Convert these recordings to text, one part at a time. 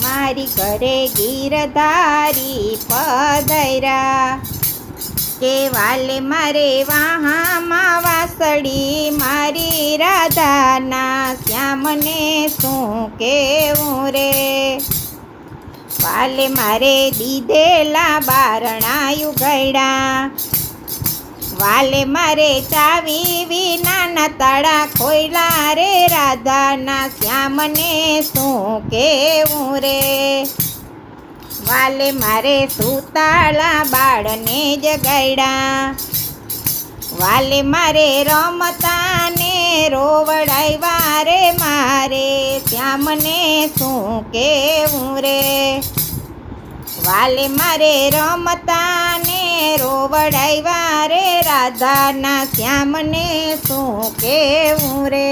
મારી ઘરે ગીરધારી પધાર્યા કે વાલે મારે વાહામાં વાસળી મારી રાધાના શ્યામને શું કેવું રે વાલે મારે દીધેલા બારણાયું ગયડા વાલે મારે ચાવી વિનાના તાળા ખોયલા રે રાધાના શ્યામને શું કેવું રે વાલે મારે સુતાળા બાળને જગાડ્યા વાલે મારે રમતા ને રોવડાવ્યા રે મારે શ્યામને શું કેવું રે વાલે મારે રમતા ને રોવડાવ્યા રે રાધાના શ્યામને શું કેવું રે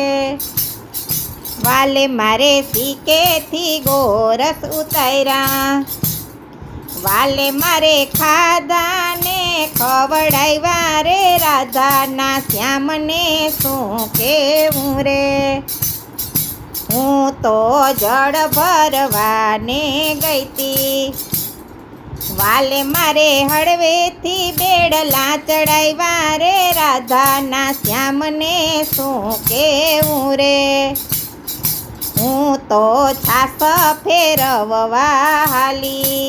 વાલે મારે શીકેથી ગોરસ ઉતાર્યા વાલે મારે ખાધા ને ખવડાવ્યા રે રાધાના શ્યામને શું કેવું રે હું તો જળ ભરવાને ગઈતી વાલે મારે હળવેથી બેડલા ચડાવ્યા રે રાધાના શ્યામને શું કેવું રે હું તો છાસ ફેરવવા હાલી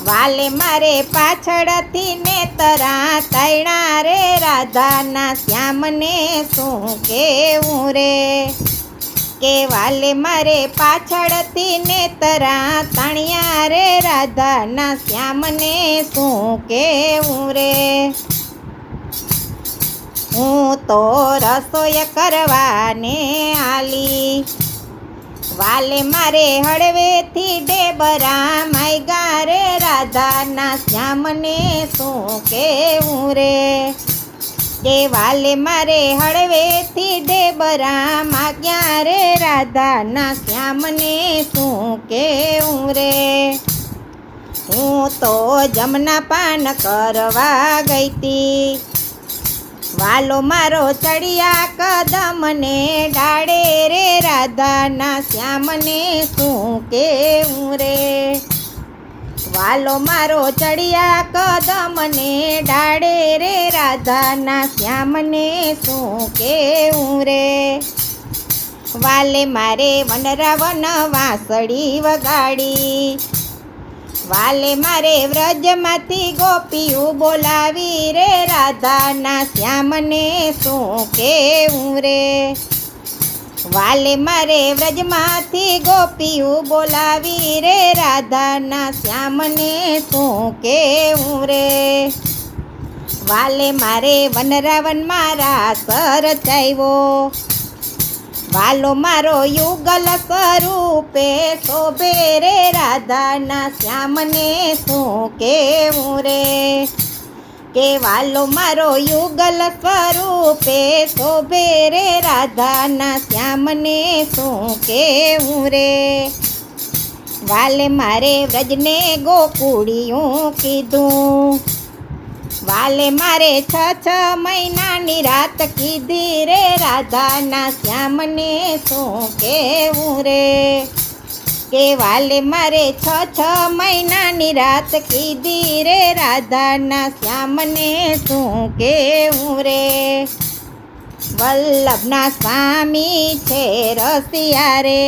વાલે મારે પાછળથી નેતરા તૈણા રે રાધાના શ્યામને શું કેવું રે કે વાલે મારે પાછળથી નેતરા તાણ્યા રે રાધાના શ્યામને શું કેવું રે હું તો રસોઈ કરવાને આલી વાલે મારે હળવેથી ડેબરા માયગા રે રાધાના શ્યામને શું કેવું રે કે વાલે મારે હળવેથી ડેબરા માગ્યા રે રાધાના શ્યામને શું કેવું રે હું તો જમના પાન કરવા ગઈતી વાલો મારો ચડિયા કદમને ડાળે રે રાધાના શ્યામને શું કેવું રે વાલો મારો ચડિયા કદમને ડાળે રે રાધાના શ્યામને શું કેવું રે વાલે મારે વનરાવન વાંસળી વગાડી વાલે મારે વ્રજમાંથી ગોપીયું બોલાવી રે રાધાના શ્યામને શું કેવું રે વાલે મારે વ્રજમાંથી ગોપીયું બોલાવી રે રાધાના શ્યામને શું કેવું રે વાલે મારે વનરાવન મારા સર ચાવ્યો વાલો મારો યુગલ સ્વરૂપે શોભે રે રાધાના શ્યામને શું કેવું રે કે વાલો મારો યુગલ સ્વરૂપે શોભે રે રાધાના શ્યામને શું કેવું રે વાલે મારે વ્રજને ગોકુળિયું કીધું વાલે મારે 6 મહિનાની રાત કીધી રે રાધાના શ્યામને શું કેવું રે કે વાલે મારે 6 મહિનાની રાત કીધી રે રાધાના શ્યામને શું કેવું રે વલ્લભના સ્વામી છે રસિયા રે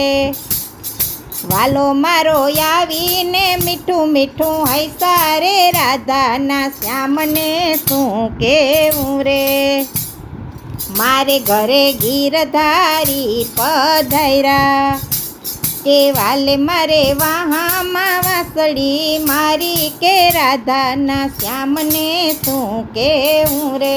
વાલો મારો આવીને મીઠું મીઠું હૈસા રે રાધાના શ્યામને શું કેવું રે મારે ઘરે ગીરધારી પધાર્યા કે વાલે મારે વાહામાં વાસળી મારી કે રાધાના શ્યામને શું કેવું રે